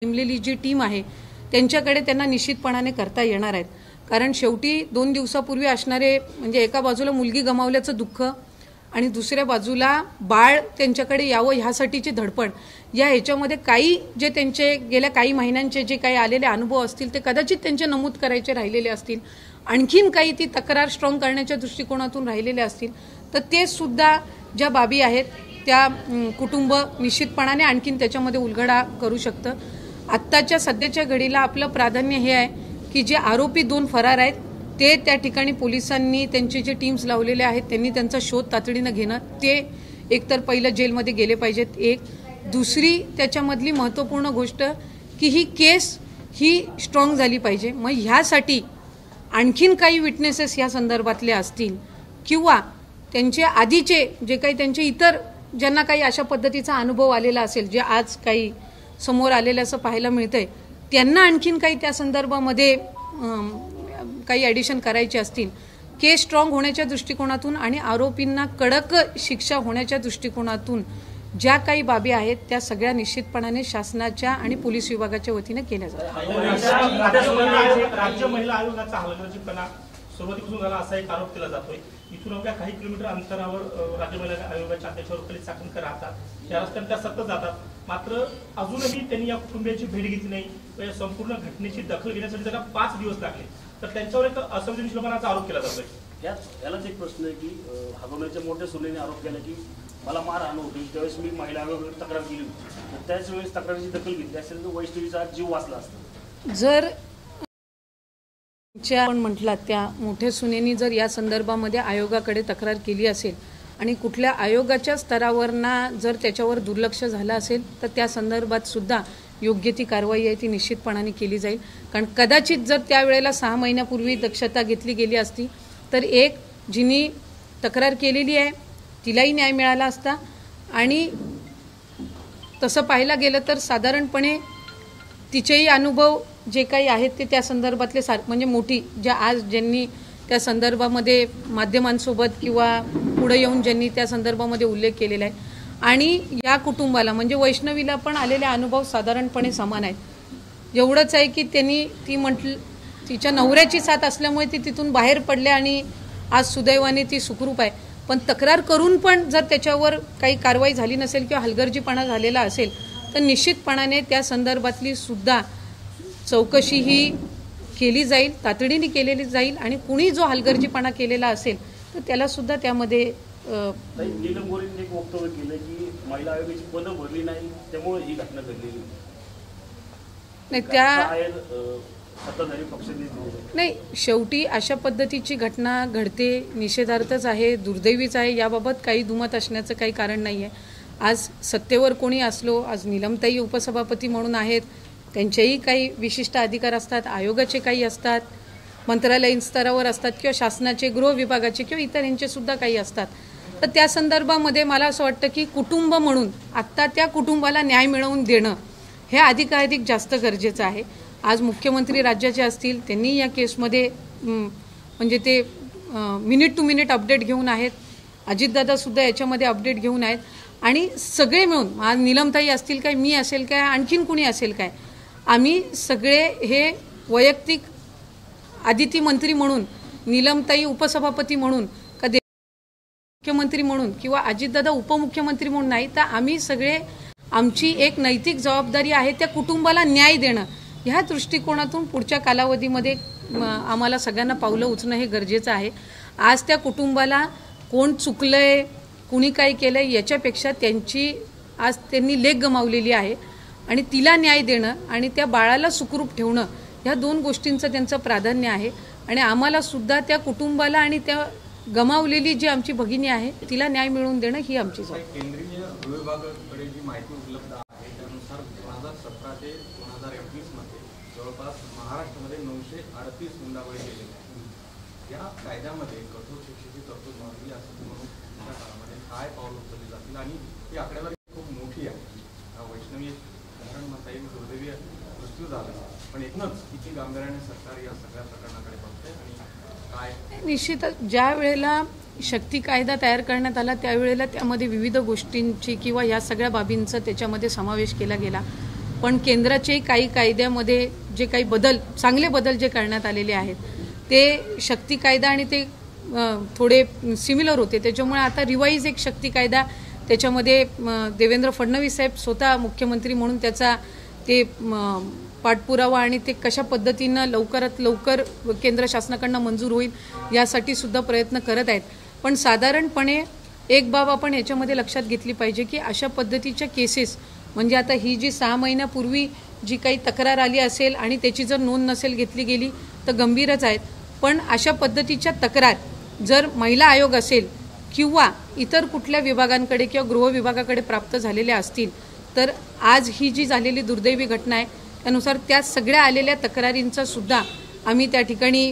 नेमलेली जी टीम आहे त्यांच्याकडे त्यांना निश्चितपणाने करता येणार आहेत। कारण शेवटी 2 दिवसापूर्वी असणारे म्हणजे एका बाजूला मुलगी गमावल्याचं दुःख आणि दुसऱ्या बाजूला बाळ त्यांच्याकडे यावं ह्यासाठीची धडपड, या ह्याच्यामध्ये काही जे त्यांचे गेल्या काही महिन्यांचे जे काही आलेले अनुभव असतील ते कदाचित त्यांचे नमूद करायचे राहिलेले असतील, आणखीन काही ती तक्रार स्ट्रॉंग करण्याच्या दृष्टिकोनातून राहिलेले असतील, तर ते सुद्धा ज्या बाबी आहेत त्या कुटुंब निश्चितपणाने आणखीन त्याच्यामध्ये उलगडा करू शकतं। आत्ताच्या सध्याच्या घडीला आपलं प्राधान्य हे आहे की जे आरोपी 2 फरार आहेत ते त्या ठिकाणी पोलिसांनी त्यांचे जे टीम्स लावलेले आहेत त्यांनी त्यांचा शोध तातडीने घेणं, ते एकतर पहिलं जेलमध्ये गेले पाहिजेत। एक दुसरी त्याच्यामधली महत्त्वपूर्ण गोष्ट की ही केस ही स्ट्रॉंग झाली पाहिजे। मग ह्यासाठी आणखीन काही विटनेसेस या संदर्भातले असतील किंवा त्यांचे आधीचे जे काही त्यांचे इतर ज्यांना काही अशा पद्धतीचा अनुभव आलेला असेल, जे आज काही समोर आलेलं असं पाहायला मिळतंय, त्यांना आणखीन काही त्या संदर्भामध्ये काही ॲडिशन करायचे असतील, केस स्ट्रॉंग होण्याच्या दृष्टिकोनातून आणि आरोपींना कडक शिक्षा होण्याच्या दृष्टिकोनातून ज्या काही बाबी आहेत त्या सगळ्या निश्चितपणाने शासनाच्या आणि पोलीस विभागाच्या वतीने केल्या जातात। राज्य महिला आयोगाचा हलगर्जीपणा सुरुवातीपासून झाला असा एक आरोप केला जातोय। इथून अवघ्या काही किलोमीटर अंतरावर राज्य महिला आयोगाच्या अध्यक्षावर कलित चाकणकर राहतात, या रस्त्याने त्या सतत जातात, मात्र अजूनही त्यांनी या कुटुंबियांची भेट घेतली नाही। या संपूर्ण घटनेची दखल घेण्यासाठी त्यांना 5 दिवस लागले, तर त्यांच्यावर एक असंवेदनशीलपणाचा आरोप केला जातोय। यालाच एक प्रश्न आहे की हगवण्याच्या मोठ्या सुनेने आरोप केला की मला मारहाण होती, त्यावेळेस मी महिला आयोगाकडे तक्रार केली होती, तर त्याच वेळेस तक्रारीची दखल घेतली असेल तर वैष्णवीचा जीव वाचला असता। जर आपण म्हटलात त्या मोठ्या सुनेनी जर या संदर्भामध्ये आयोगाकडे तक्रार केली असेल आणि कुठल्या आयोगाच्या स्तरावरना जर त्याच्यावर दुर्लक्ष झालं असेल तर त्या संदर्भात सुद्धा योग्य ती कारवाई आहे ती निश्चितपणाने केली जाईल। कारण कदाचित जर त्यावेळेला 6 महिन्यापूर्वी दक्षता घेतली गेली असती तर एक जिनी तक्रार केलेली आहे तिलाही न्याय मिळाला असता, आणि तसं पाहायला गेलं तर साधारणपणे तिचेही अनुभव जे काही आहेत ते त्या संदर्भातले म्हणजे मोठी ज्या आज ज्यांनी त्या संदर्भामध्ये माध्यमांसोबत किंवा पुढे येऊन ज्यांनी त्या संदर्भामध्ये उल्लेख केलेला आहे, आणि या कुटुंबाला म्हणजे वैष्णवीला पण आलेले अनुभव साधारणपणे समान आहेत। एवढंच आहे की त्यांनी ती तिच्या नवऱ्याची साथ असल्यामुळे ती तिथून बाहेर पडले आणि आज सुदैवाने ती सुखरूप आहे। पण तक्रार करून पण जर त्याच्यावर काही कारवाई झाली नसेल किंवा हलगर्जीपणा झालेला असेल तर निश्चितपणाने त्या संदर्भातली सुद्धा चौकशी ही केली जाईल, तातडीने केलेली जाईल, आणि कुणी जो हलगर्जीपणा केलेला असेल तर त्याला सुद्धा त्यामध्ये नीलम गोरेंनी एक वक्तव्य केलं की महिला आयोगाची पदं भरली नाही त्यामुळे ही घटना घडलेली नाही। नाही, शेवटी अशा पद्धतीची घटना घडते, निषेधार्थच आहे, दुर्दैवीच आहे, याबाबत काही दुमत असण्याचं काही कारण नाही आहे। आज सत्तेवर कोणी असलो, आज नीलमताई उपसभापती म्हणून आहेत, त्यांचेही काही विशिष्ट अधिकार असतात, आयोगाचे काही असतात, मंत्रालयीन स्तरावर असतात किंवा शासनाचे गृह विभागाचे किंवा इतर यांचे सुद्धा काही असतात। तर त्या संदर्भामध्ये मला असं वाटतं की कुटुंब म्हणून आत्ता त्या कुटुंबाला न्याय मिळवून देणं हे अधिकाधिक जास्त गरजेचं आहे। आज मुख्यमंत्री राज्याचे असतील, त्यांनी या केसमध्ये म्हणजे ते मिनिट टू मिनिट अपडेट घेऊन आहेत, अजितदादासुद्धा याच्यामध्ये अपडेट घेऊन आहेत, आणि सगळे मिळून आज नीलमताई असतील काय, मी असेल काय, आणखीन कुणी असेल काय, आम्ही सगळे हे वैयक्तिक आदिती मंत्री म्हणून, नीलमताई उपसभापती म्हणून, कधी मुख्यमंत्री म्हणून किंवा अजितदादा उपमुख्यमंत्री म्हणून नाही, तर आम्ही सगळे आमची एक नैतिक जबाबदारी आहे त्या कुटुंबाला न्याय देणं, ह्या दृष्टिकोनातून पुढच्या कालावधीमध्ये आम्हाला सगळ्यांना पावलं उचलणं हे गरजेचं आहे। आज त्या कुटुंबाला कोण चुकलंय, कुणी काय केलंय याच्यापेक्षा आज त्यांनी लेक गमावलेली आहे आणि तिला न्याय देणं आणि त्या बाळाला सुखरूप ठेवणं, ह्या 2 गोष्टींचं त्यांचं प्राधान्य आहे। आणि आम्हाला सुद्धा त्या कुटुंबाला आणि त्या गमावलेली जी आमची भगिनी आहे तिला न्याय मिळवून देणं ही आमची जबाबदारी। केंद्रीय विभागाकडे जी माहिती उपलब्ध आहे त्यानुसार 2017 ते 2021 मध्ये जवळपास महाराष्ट्रामध्ये 938 हुंडाबळी केलेले आहेत। या कायद्यामध्ये कठोर शिक्षेची तरतूद व्हावी असं म्हणून त्या काळामध्ये काय पावलं उचलली जातील, आणि ही आकडेवारी खूप मोठी आहे। वैष्णवी म्हणता येईल दुर्दैवी मृत्यू झाला, पण एकूणच किती गांभीर्याने सरकार या सगळ्या प्रकरणाकडे बघते आणि काय? निश्चितच ज्या वेळेला शक्ती कायदा तयार करण्यात आला त्यावेळेला त्यामध्ये विविध गोष्टींची किंवा या सगळ्या बाबींचा त्याच्यामध्ये समावेश केला गेला। पण केंद्राचे काही कायद्यामध्ये जे काही बदल, चांगले बदल जे करण्यात आलेले आहेत ते शक्ती कायदा आणि ते थोडे सिमिलर होते, त्याच्यामुळे आता रिवाईज एक शक्ती कायदा त्याच्यामध्ये देवेंद्र फडणवीस साहेब स्वतः मुख्यमंत्री म्हणून त्याचा ते पाठपुरावा आणि ते कशा पद्धतीनं लवकरात लवकर केंद्र शासनाकडनं मंजूर होईल यासाठी सुद्धा प्रयत्न करत आहेत. पण साधारणपणे एक बाब आपण याच्यामध्ये लक्षात घेतली पाहिजे की अशा पद्धतीच्या केसेस म्हणजे आता ही जी 6 महिन्यापूर्वी जी काही तक्रार आली असेल आणि त्याची जर नोंद नसेल घेतली गेली तर गंभीरच आहेत. पण अशा पद्धतीच्या तक्रार जर महिला आयोग असेल किंवा इतर कुठल्या विभागांकडे किंवा गृह विभागाकडे प्राप्त झालेल्या असतील तर आज ही जी झालेली दुर्दैवी घटना आहे त्यानुसार त्या सगळ्या आलेल्या तक्रारींचा सुद्धा आम्ही त्या ठिकाणी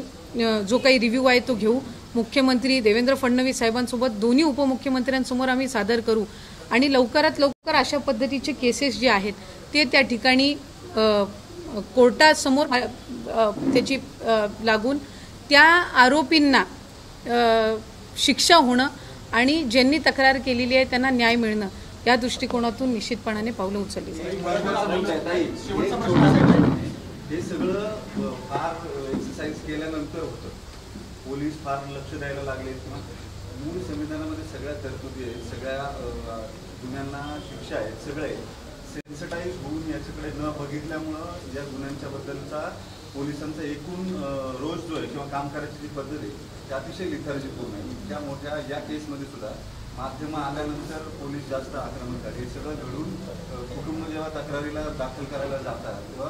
जो काही रिव्ह्यू आहे तो घेऊ. मुख्यमंत्री देवेंद्र फडणवीस साहेबांसोबत दोन्ही उपमुख्यमंत्र्यांसमोर आम्ही सादर करू आणि लवकरात लवकर अशा पद्धतीचे केसेस जे आहेत ते त्या ठिकाणी कोर्टासमोर त्याची लागून त्या आरोपींना शिक्षा होणं आणि ज्यांनी तक्रार केलेली आहे त्यांना न्याय मिळणं या दृष्टिकोनातून निश्चितपणाने पावलं उचलली जाईल. हे सगळं फार एक्सरसाइज केल्यानंतर होतं. पोलीस फार लक्ष द्यायला लागले किंवा मूळ संविधानामध्ये सगळ्या तरतुदी आहेत, सगळ्या गुन्ह्यांना शिक्षा आहेत, सगळे सेन्सिटाईज होऊन याच्याकडे न बघितल्यामुळं या गुन्ह्यांच्या बद्दलचा पोलिसांचा एकूण रोज जो आहे किंवा काम करायची जी पद्धत आहे ती अतिशय लिथार्जीपूर्ण आहे. त्या मोठ्या या केसमध्ये सुद्धा माध्यमं आल्यानंतर पोलीस जास्त आक्रमक आहे. हे सगळं घडून कुटुंब जेव्हा तक्रारीला दाखल करायला जातात तेव्हा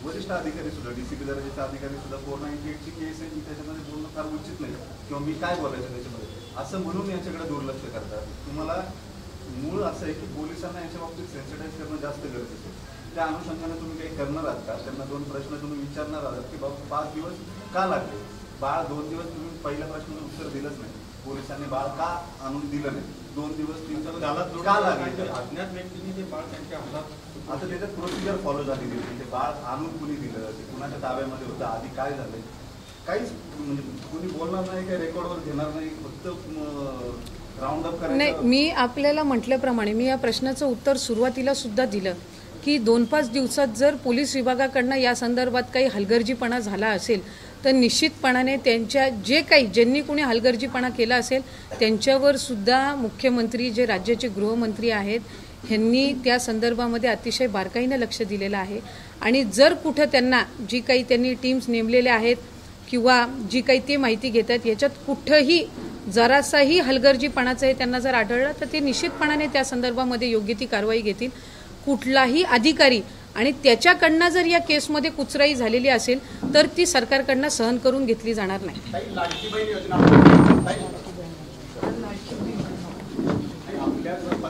वरिष्ठ अधिकारी सुद्धा DCP दर्जाचे अधिकारी सुद्धा 498ची केस आहे, मी त्याच्यामध्ये बोलणं फार उचित नाही किंवा मी काय बोलायचं त्याच्यामध्ये असं म्हणून याच्याकडे दुर्लक्ष करतात. तुम्हाला मूळ असं आहे की पोलिसांना याच्या बाबतीत सेन्सिटाईज करणं जास्त गरजेचं आहे. त्या अनुषंगाने तुम्ही काही करणार आहात का? त्यांना 2 प्रश्न तुम्ही विचारणार आहात की बाबा 5 दिवस का लागले? बाळ 2 दिवस तुम्ही पहिल्या प्रश्नाचं उत्तर दिलंच नाही. पोलिसांनी बाळ का आणून दिलं नाही? 2 दिवस का लागले? अज्ञात व्यक्तीने ते बाळ त्यांच्या हातात, आता त्याच्यात प्रोसिजर फॉलो झालेली आहे. ते बाळ आणून कुणी दिलं, ते कुणाच्या ताब्यामध्ये होतं, आधी काय झालं काहीच म्हणजे कुणी बोलणार नाही, काही रेकॉर्डवर घेणार नाही, फक्त राऊंड अप करायचं. नाही, मी आपल्याला म्हटल्याप्रमाणे मी या प्रश्नाचं उत्तर सुरुवातीला सुद्धा दिलं की 2-5 दिवसात जर पोलीस विभागाकडनं या संदर्भात काही हलगर्जीपणा झाला असेल तर निश्चितपणाने त्यांच्या ज्यांनी कोणी हलगर्जीपणा केला असेल त्यांच्यावर सुद्धा मुख्यमंत्री जे राज्याचे गृहमंत्री आहेत ह्यांनी त्या संदर्भामध्ये अतिशय बारकाईने लक्ष दिलेलं आहे. आणि जर कुठं त्यांना जी काही त्यांनी टीम्स नेमलेल्या आहेत किंवा जी काही ते माहिती घेत आहेत याच्यात कुठंही जरासाही हलगर्जीपणाचं हे त्यांना जर आढळलं तर ते निश्चितपणाने त्या संदर्भामध्ये योग्य ती कारवाई घेतील. कुठलाही अधिकारी आणि त्याच्याकडनं जर या केसमध्ये कुचराई झालेली असेल तर ती सरकारकडनं सहन करून घेतली जाणार नाही.